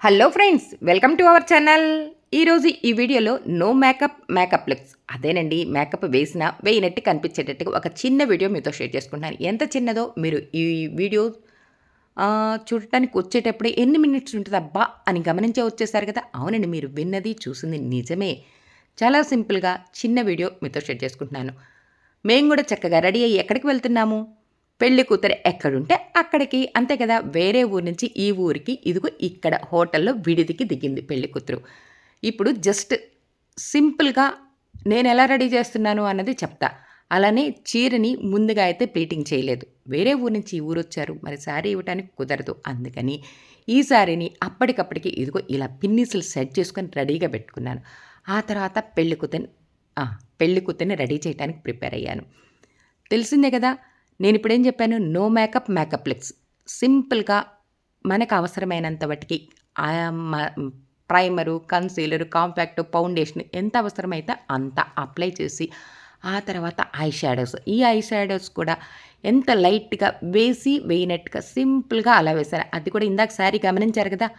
Hello friends, welcome to our channel. ఈరోజు ఈ వీడియోలో నో మేకప్ లుక్స్, అదేనండి, మేకప్ వేసినా వేయనట్టు కనిపించేటట్టుగా ఒక చిన్న వీడియో మీతో షేర్ చేసుకుంటున్నాను. ఎంత చిన్నదో మీరు ఈ వీడియో చూడటానికి వచ్చేటప్పుడే ఎన్ని మినిట్స్ ఉంటుంది అబ్బా అని గమనించే వచ్చేసారు కదా. అవునండి, మీరు విన్నది చూసింది నిజమే. చాలా సింపుల్గా చిన్న వీడియో మీతో షేర్ చేసుకుంటున్నాను. మేము కూడా చక్కగా రెడీ అయ్యి ఎక్కడికి వెళ్తున్నాము, పెళ్లి కూతురు ఎక్కడుంటే అక్కడికి, అంతే కదా. వేరే ఊరు నుంచి ఈ ఊరికి, ఇదిగో ఇక్కడ హోటల్లో విడిదికి దిగింది పెళ్లి కూతురు. ఇప్పుడు జస్ట్ సింపుల్గా నేను ఎలా రెడీ చేస్తున్నాను అన్నది చెప్తా. అలానే చీరని ముందుగా అయితే ప్లీటింగ్ చేయలేదు. వేరే ఊరు నుంచి ఈ ఊరు వచ్చారు, మరి శారీ ఇవ్వటానికి కుదరదు. అందుకని ఈ శారీని అప్పటికప్పటికి ఇదిగో ఇలా పిన్నీసులు సెట్ చేసుకొని రెడీగా పెట్టుకున్నాను. ఆ తర్వాత పెళ్లి కూతుర్ని రెడీ చేయడానికి ప్రిపేర్ అయ్యాను. తెలిసిందే కదా, నేను ఇప్పుడేం చెప్పాను, నో మేకప్ లుక్స్. సింపుల్గా మనకు అవసరమైనంత వాటికి ప్రైమరు, కన్సీలరు, కాంపాక్ట్, ఫౌండేషన్ ఎంత అవసరమైతే అంత అప్లై చేసి, ఆ తర్వాత ఈ ఐ షాడోస్ కూడా ఎంత లైట్గా వేయనట్టుగా సింపుల్గా అలా వేశాను. అది కూడా ఇందాక శారీ గమనించారు కదా,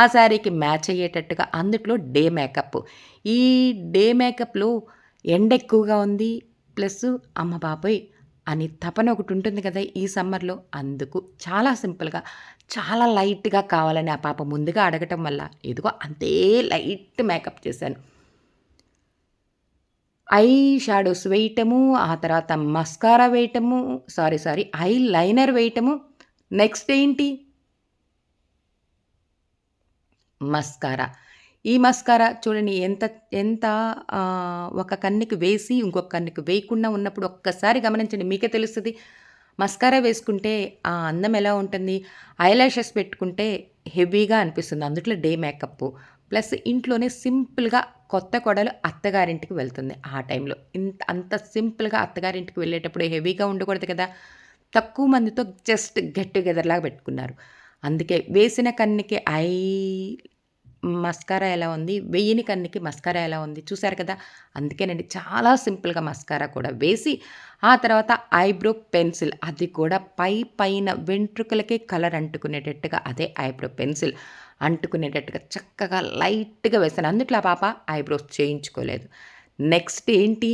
ఆ శారీకి మ్యాచ్ అయ్యేటట్టుగా అందుట్లో డే మేకప్. ఈ డే మేకప్లో ఎండ ఎక్కువగా ఉంది, ప్లస్ అమ్మ బాబోయ్ అని తపన ఒకటి ఉంటుంది కదా ఈ సమ్మర్లో. అందుకు చాలా సింపుల్గా, చాలా లైట్గా కావాలని ఆ పాప ముందుగా అడగటం వల్ల ఇదిగో అంతే లైట్ మేకప్ చేశాను. ఐ షాడోస్ వేయటము, ఆ తర్వాత మస్కారా వేయటము, ఐ లైనర్ వేయటము. నెక్స్ట్ ఏంటి, మస్కారా. ఈ మస్కారా చూడండి ఎంత ఎంత ఒక కన్నుకి వేసి ఇంకొక కన్నుకి వేయకుండా ఉన్నప్పుడు ఒక్కసారి గమనించండి, మీకే తెలుస్తుంది. మస్కారా వేసుకుంటే ఆ అందం ఎలా ఉంటుంది, ఐలాషెస్ పెట్టుకుంటే హెవీగా అనిపిస్తుంది. అందుట్లో డే మేకప్ ప్లస్ ఇంట్లోనే సింపుల్గా కొత్త కోడలు అత్తగారింటికి వెళ్తుంది. ఆ టైంలో అంత సింపుల్గా అత్తగారింటికి వెళ్ళేటప్పుడు హెవీగా ఉండకూడదు కదా. తక్కువ మందితో జస్ట్ గెట్ టుగెదర్ లాగా పెట్టుకున్నారు. అందుకే వేసిన కన్నుకి మస్కారా ఎలా ఉంది, వెయ్యని కన్నుకి మస్కారా ఎలా ఉంది చూసారు కదా. అందుకేనండి చాలా సింపుల్గా మస్కారా కూడా వేసి, ఆ తర్వాత ఐబ్రో పెన్సిల్, అది కూడా పైన వెంట్రుకలకే కలర్ అంటుకునేటట్టుగా, అదే ఐబ్రో పెన్సిల్ అంటుకునేటట్టుగా చక్కగా లైట్గా వేసాను. అందుట్లో ఆ పాప ఐబ్రోస్ చేయించుకోలేదు. నెక్స్ట్ ఏంటి,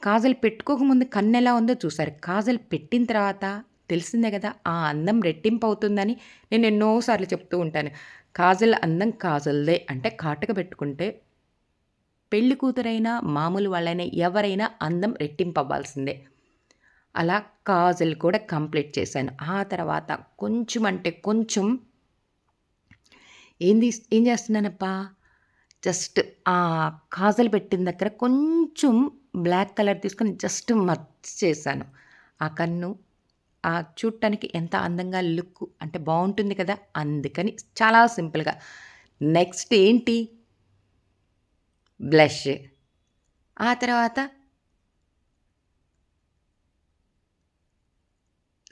కాజల్ పెట్టుకోకముందు కన్నెలా ఉందో చూసారు. కాజల్ పెట్టిన తర్వాత తెలిసిందే కదా, ఆ అందం రెట్టింపు అవుతుందని నేను ఎన్నోసార్లు చెప్తూ ఉంటాను. కాజల్ అందం కాజల్దే. అంటే కాటుక పెట్టుకుంటే పెళ్లి కూతురైనా మామూలు వాళ్ళైనా ఎవరైనా అందం రెట్టింపు అవ్వాల్సిందే. అలా కాజల్ కూడా కంప్లీట్ చేశాను. ఆ తర్వాత కొంచెం అంటే కొంచెం ఏం చేస్తున్నానప్పా, జస్ట్ ఆ కాజల్ పెట్టిన దగ్గర కొంచెం బ్లాక్ కలర్ తీసుకొని జస్ట్ మర్చ్ చేశాను. ఆ కన్ను చూడటానికి ఎంత అందంగా లుక్ అంటే బాగుంటుంది కదా, అందుకని చాలా సింపుల్గా. నెక్స్ట్ ఏంటి, బ్లష్. ఆ తర్వాత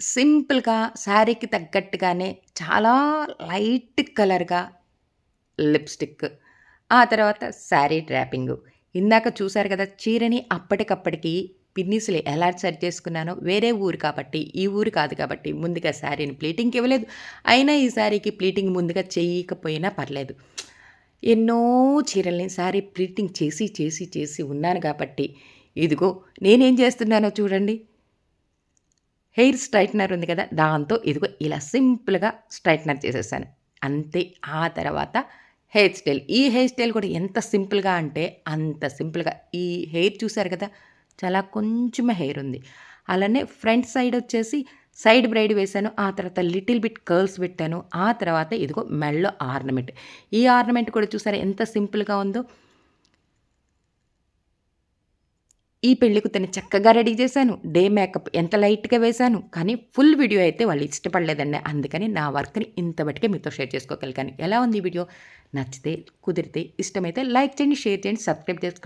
సింపుల్గా శారీకి తగ్గట్టుగానే చాలా లైట్ కలర్గా లిప్స్టిక్. ఆ తర్వాత శారీ డ్రాపింగు. ఇందాక చూసారు కదా, చీరని అప్పటికప్పటికి పిన్నీసులు ఎలా సెట్ చేసుకున్నానో. వేరే ఊరు కాబట్టి, ఈ ఊరు కాదు కాబట్టి ముందుగా శారీని ప్లీటింగ్కి ఇవ్వలేదు. అయినా ఈ శారీకి ప్లీటింగ్ ముందుగా చేయకపోయినా పర్లేదు. ఎన్నో చీరల్ని శారీ ప్లీటింగ్ చేసి ఉన్నాను కాబట్టి, ఇదిగో నేనేం చేస్తున్నానో చూడండి. హెయిర్ స్ట్రైట్నర్ ఉంది కదా, దాంతో ఇదిగో ఇలా సింపుల్గా స్ట్రైట్నర్ చేసేసాను. అంతే. ఆ తర్వాత ఈ హెయిర్ స్టైల్ కూడా ఎంత సింపుల్గా అంటే అంత సింపుల్గా. ఈ హెయిర్ చూసారు కదా, చాలా కొంచెమే హెయిర్ ఉంది. అలానే ఫ్రంట్ సైడ్ వచ్చేసి సైడ్ బ్రైడ్ వేశాను. ఆ తర్వాత లిటిల్ బిట్ కర్ల్స్ పెట్టాను. ఆ తర్వాత ఇదిగో మెడలో ఆర్నమెంట్. ఈ ఆర్నమెంట్ కూడా చూసారా ఎంత సింపుల్గా ఉందో. ఈ పెళ్లి కూతురిని చక్కగా రెడీ చేశాను. డే మేకప్ ఎంత లైట్‌గా వేశాను. కానీ ఫుల్ వీడియో అయితే వాళ్ళు ఇష్టపడలేదండి. అందుకని నా వర్క్‌ని ఇంతమటికే మీతో షేర్ చేసుకోగలిగాను. ఎలా ఉంది ఈ వీడియో? నచ్చితే, కుదిరితే, ఇష్టమైతే లైక్ చేయండి, షేర్ చేయండి, సబ్స్క్రైబ్ చేసుకోండి.